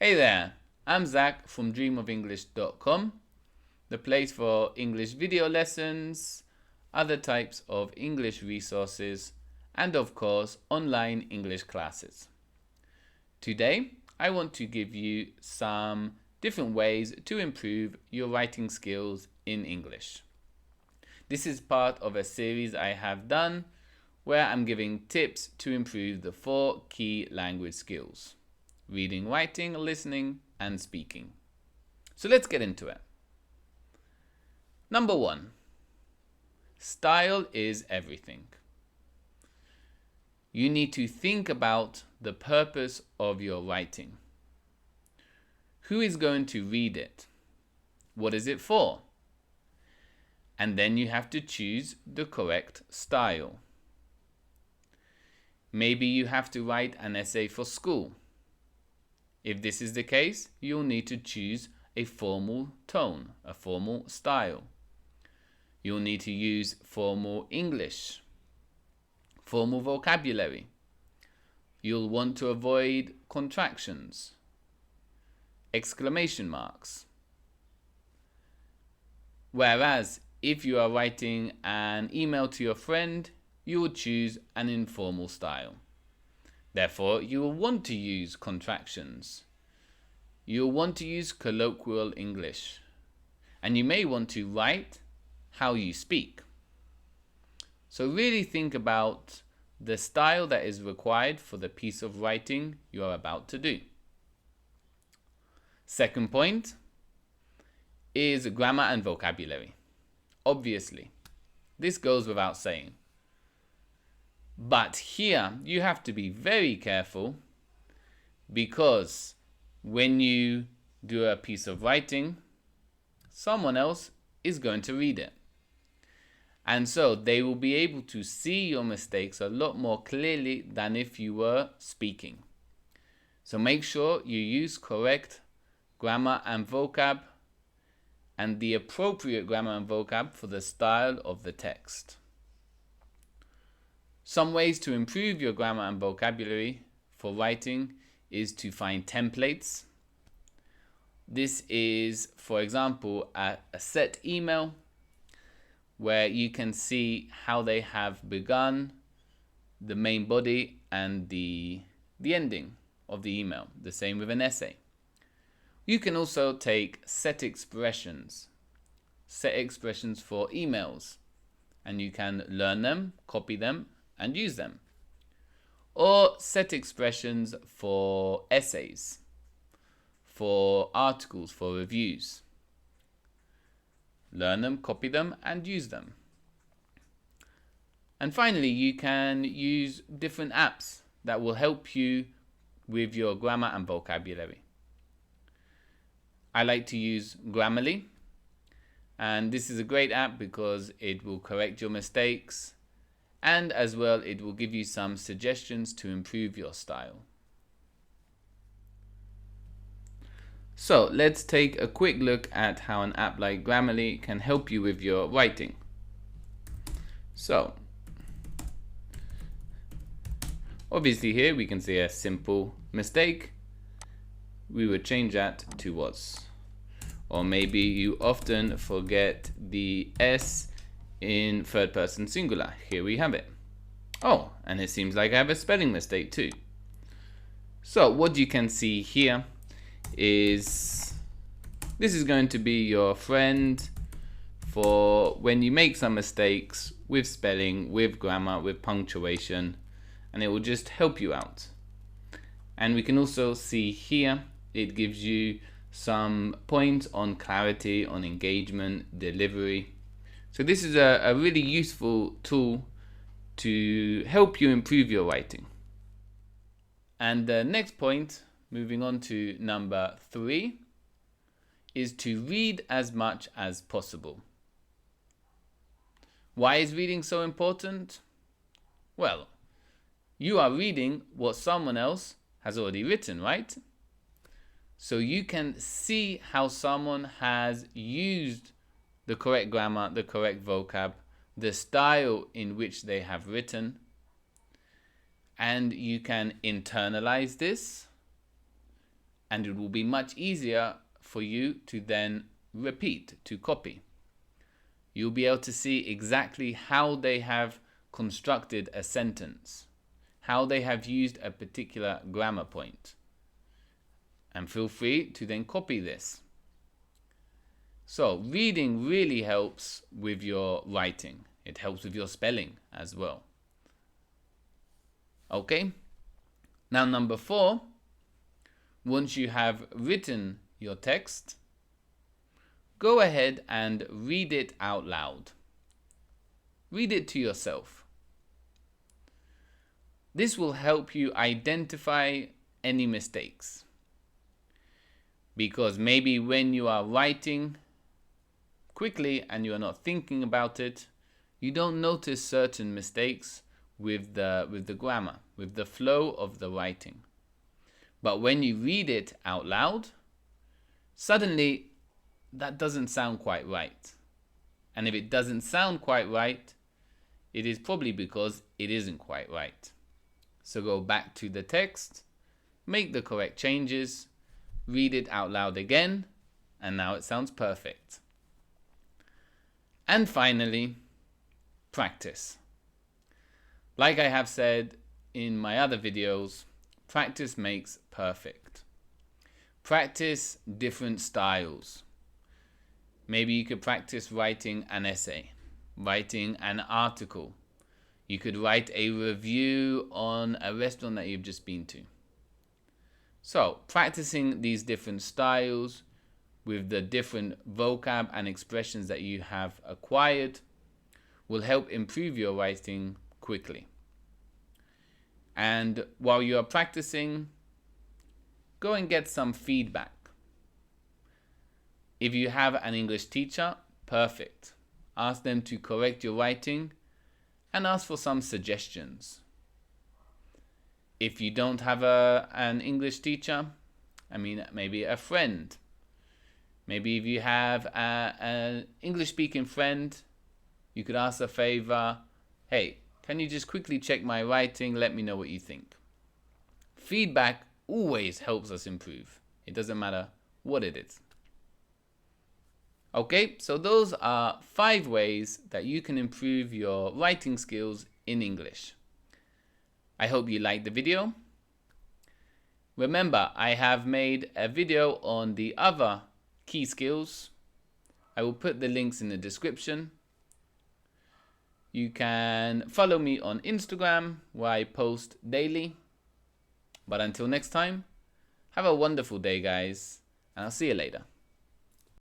Hey there, I'm Zach from dreamoфenglish.com, the place for English video lessons, other types of English resources, and of course, online English classes. Today, I want to give you some different ways to improve your writing skills in English. This is part of a series I have done where I'm giving tips to improve the 4 key language skills: reading, writing, listening, and speaking. So let's get into it. Number 1, style is everything. You need to think about the purpose of your writing. Who is going to read it? What is it for? And then you have to choose the correct style. Maybe you have to write an essay for school. If this is the case, you'll need to choose a formal tone, a formal style. You'll need to use formal English, formal vocabulary. You'll want to avoid contractions, exclamation marks. Whereas if you are writing an email to your friend, you will choose an informal style. Therefore, you will want to use contractions. You will want to use colloquial English. And you may want to write how you speak. So really think about the style that is required for the piece of writing you are about to do. Second point is grammar and vocabulary. Obviously, this goes without saying. But here you have to be very careful, because when you do a piece of writing, someone else is going to read it. And so they will be able to see your mistakes a lot more clearly than if you were speaking. So make sure you use correct grammar and vocab, and the appropriate grammar and vocab for the style of the text. Some ways to improve your grammar and vocabulary for writing is to find templates. This is, for example, a set email where you can see how they have begun, the main body, and the ending of the email. The same with an essay. You can also take set expressions for emails, and you can learn them, copy them, and use them. Or set expressions for essays, for articles, for reviews. Learn them, copy them, and use them. And finally, you can use different apps that will help you with your grammar and vocabulary. I like to use Grammarly, and this is a great app because it will correct your mistakes, and as well it will give you some suggestions to improve your style. So let's take a quick look at how an app like Grammarly can help you with your writing. So obviously here we can see a simple mistake. We would change that to was. Or maybe you often forget the S in third person singular. Here we have it. Oh, and it seems like I have a spelling mistake too. So what you can see here is this is going to be your friend for when you make some mistakes with spelling, with grammar, with punctuation, and it will just help you out. And we can also see here it gives you some points on clarity, on engagement, delivery. So this is a really useful tool to help you improve your writing. And the next point, moving on to number 3, is to read as much as possible. Why is reading so important? Well, you are reading what someone else has already written, right? So you can see how someone has used the correct grammar, the correct vocab, the style in which they have written, and you can internalize this and it will be much easier for you to then repeat, to copy. You'll be able to see exactly how they have constructed a sentence, how they have used a particular grammar point. And feel free to then copy this. So reading really helps with your writing. It helps with your spelling as well. Okay? Now number 4, once you have written your text, go ahead and read it out loud. Read it to yourself. This will help you identify any mistakes. Because maybe when you are writing quickly and you are not thinking about it, you don't notice certain mistakes with the grammar, with the flow of the writing. But when you read it out loud, suddenly that doesn't sound quite right. And if it doesn't sound quite right, it is probably because it isn't quite right. So go back to the text, make the correct changes, read it out loud again, and now it sounds perfect. And finally, practice. Like I have said in my other videos, practice makes perfect. Practice different styles. Maybe you could practice writing an essay, writing an article. You could write a review on a restaurant that you've just been to. So, practicing these different styles with the different vocab and expressions that you have acquired will help improve your writing quickly. And while you are practicing, go and get some feedback. If you have an English teacher, perfect. Ask them to correct your writing and ask for some suggestions. If you don't have an English teacher, maybe a friend. Maybe if you have an English-speaking friend, you could ask a favor, hey, can you just quickly check my writing? Let me know what you think. Feedback always helps us improve. It doesn't matter what it is. Okay, so those are 5 ways that you can improve your writing skills in English. I hope you liked the video. Remember, I have made a video on the other key skills. I will put the links in the description. You can follow me on Instagram where I post daily. But until next time, have a wonderful day, guys, and I'll see you later.